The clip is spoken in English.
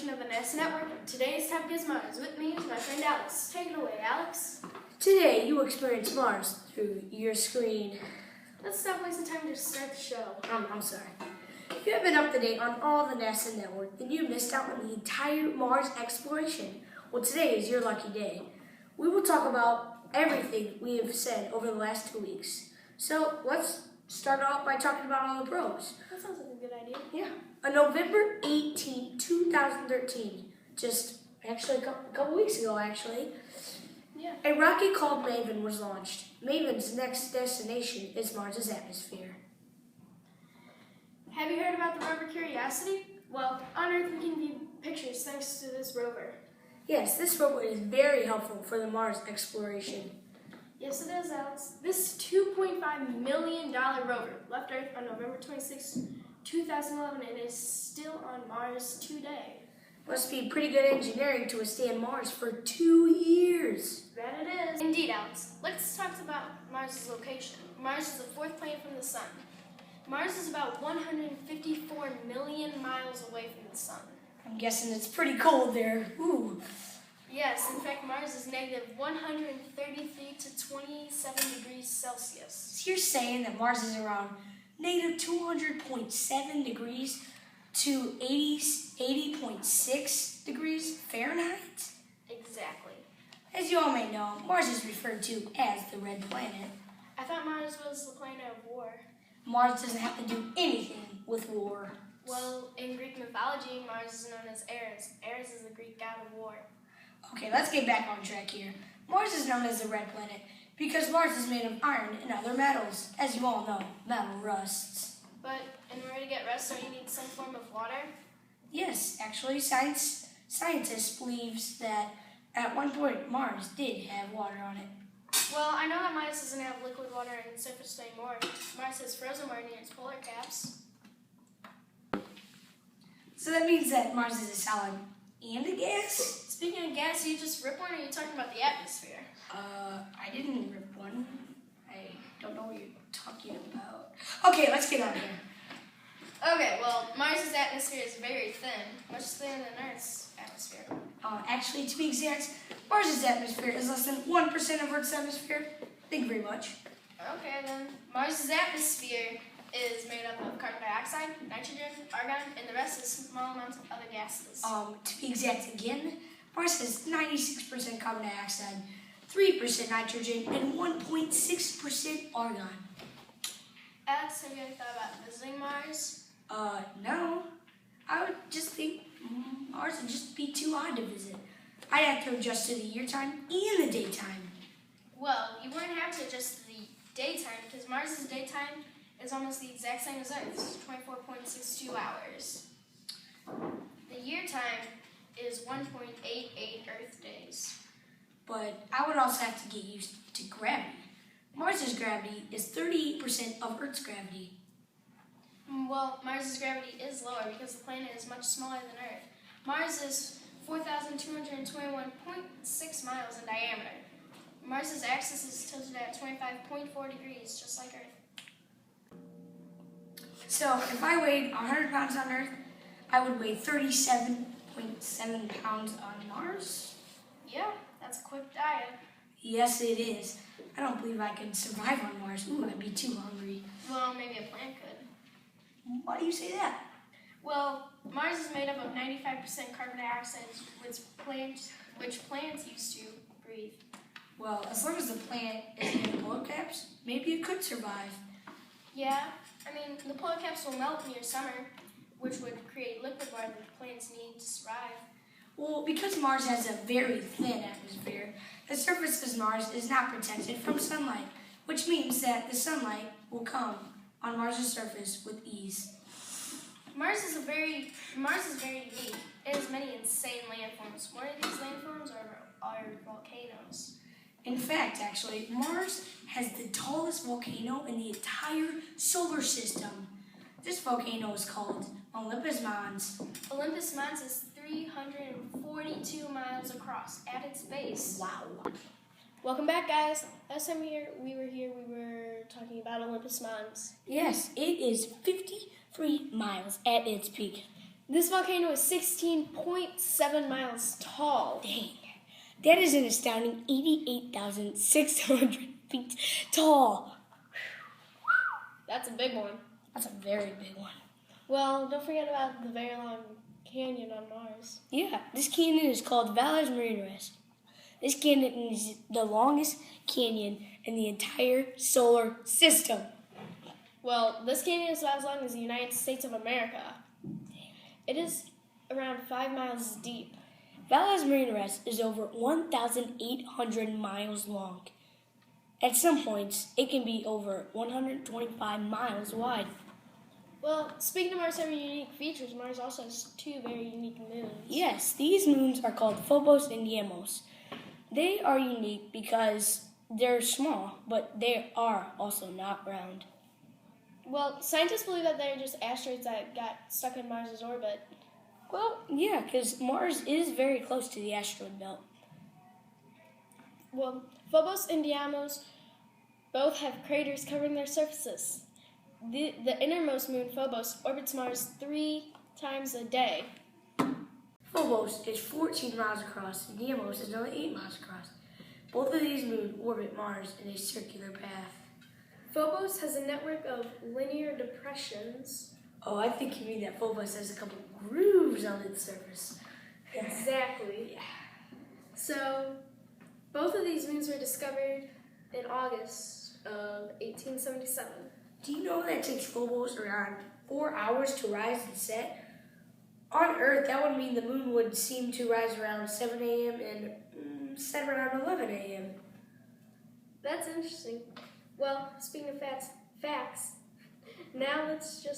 edition of the NASA Network. Today's topic is Mars. With me is my friend Alex. Take it away, Alex. Today, you experience Mars through your screen. Let's stop wasting time to start the show. I'm sorry. If you have been up to date on all the NASA Network, then you missed out on the entire Mars exploration. Well, today is your lucky day. We will talk about everything we have said over the last 2 weeks. So, let's start off by talking about all the probes. That sounds like a good idea. Yeah. On November 18, 2013, just actually a couple weeks ago, Yeah. a rocket called MAVEN was launched. MAVEN's next destination is Mars' atmosphere. Have you heard about the rover Curiosity? Well, on Earth we can view pictures thanks to this rover. Yes, this rover is very helpful for the Mars exploration. Yes, it is, Alex. This $2.5 million rover left Earth on November 26, 2011, and is still on Mars today. Must be pretty good engineering to withstand Mars for 2 years. That it is. Indeed, Alex. Let's talk about Mars' location. Mars is the fourth planet from the Sun. Mars is about 154 million miles away from the Sun. I'm guessing it's pretty cold there. Ooh. Yes, in fact, Mars is negative 133 to 27 degrees Celsius. So you're saying that Mars is around negative 200.7 degrees to 80.6 degrees Fahrenheit? Exactly. As you all may know, Mars is referred to as the red planet. I thought Mars was the planet of war. Mars doesn't have to do anything with war. Well, in Greek mythology, Mars is known as Ares. Ares is the Greek god of war. Okay, let's get back on track here. Mars is known as the red planet because Mars is made of iron and other metals. As you all know, metal rusts. But in order to get rust, don't you need some form of water? Yes, actually, scientists believes that at one point Mars did have water on it. Well, I know that Mars doesn't have liquid water on its surface anymore. Mars has frozen water near its polar caps. So that means that Mars is a solid and a gas? Speaking of gas, you just rip one, or are you talking about the atmosphere? I didn't rip one. I don't know what you're talking about. Okay, let's get on here. Okay, well, Mars' atmosphere is very thin, much thinner than Earth's atmosphere. Actually, to be exact, Mars' atmosphere is less than 1% of Earth's atmosphere. Thank you very much. Okay, then. Mars' atmosphere is made up of carbon dioxide, nitrogen, argon, and the rest is small amounts of other gases. To be exact again, Mars has 96% carbon dioxide, 3% nitrogen, and 1.6% argon. Alex, have you ever thought about visiting Mars? No. I would just think Mars would just be too hot to visit. I'd have to adjust to the year time and the daytime. Well, you wouldn't have to adjust to the daytime because Mars' daytime is almost the exact same as Earth's, 24.62 hours. The year time is 1.88 Earth days. But I would also have to get used to gravity. Mars' gravity is 38% of Earth's gravity. Well, Mars' gravity is lower because the planet is much smaller than Earth. Mars is 4,221.6 miles in diameter. Mars' axis is tilted at 25.4 degrees, just like Earth. So if I weighed 100 pounds on Earth, I would weigh 37.7 pounds on Mars? Yeah, that's a quick diet. Yes, it is. I don't believe I could survive on Mars. Ooh, I'd be too hungry. Well, maybe a plant could. Why do you say that? Well, Mars is made up of 95% carbon dioxide, which plants used to breathe. Well, as long as the plant is in the polar caps, maybe it could survive. Yeah, I mean, the polar caps will melt near summer, which would create liquid water that the plants need to survive. Well, because Mars has a very thin atmosphere, the surface of Mars is not protected from sunlight, which means that the sunlight will come on Mars' surface with ease. Mars is very unique. It has many insane landforms. One of these landforms are volcanoes. In fact, actually, Mars has the tallest volcano in the entire solar system. This volcano is called Olympus Mons. Olympus Mons is 342 miles across at its base. Wow. Welcome back, guys. Last time we were talking about Olympus Mons. Yes, it is 53 miles at its peak. This volcano is 16.7 miles tall. Dang. That is an astounding 88,600 feet tall. That's a big one. That's a very big one. Well, don't forget about the very long canyon on Mars. Yeah, this canyon is called Valles Marineris. This canyon is the longest canyon in the entire solar system. Well, this canyon is about as long as the United States of America. It is around 5 miles deep. Valles Marineris is over 1,800 miles long. At some points, it can be over 125 miles wide. Well, speaking of Mars having unique features, Mars also has 2 very unique moons. Yes, these moons are called Phobos and Deimos. They are unique because they're small, but they are also not round. Well, scientists believe that they're just asteroids that got stuck in Mars' orbit. Well, yeah, because Mars is very close to the asteroid belt. Well, Phobos and Deimos both have craters covering their surfaces. The innermost moon, Phobos, orbits Mars 3 times a day. Phobos is 14 miles across, and Deimos is only 8 miles across. Both of these moons orbit Mars in a circular path. Phobos has a network of linear depressions. Oh, I think you mean that Phobos has a couple grooves on its surface. Exactly. Yeah. So, both of these moons were discovered in August of 1877. Do you know that it takes Phobos around 4 hours to rise and set? On Earth, that would mean the moon would seem to rise around 7 a.m. and set around 11 a.m. That's interesting. Well, speaking of facts, now let's just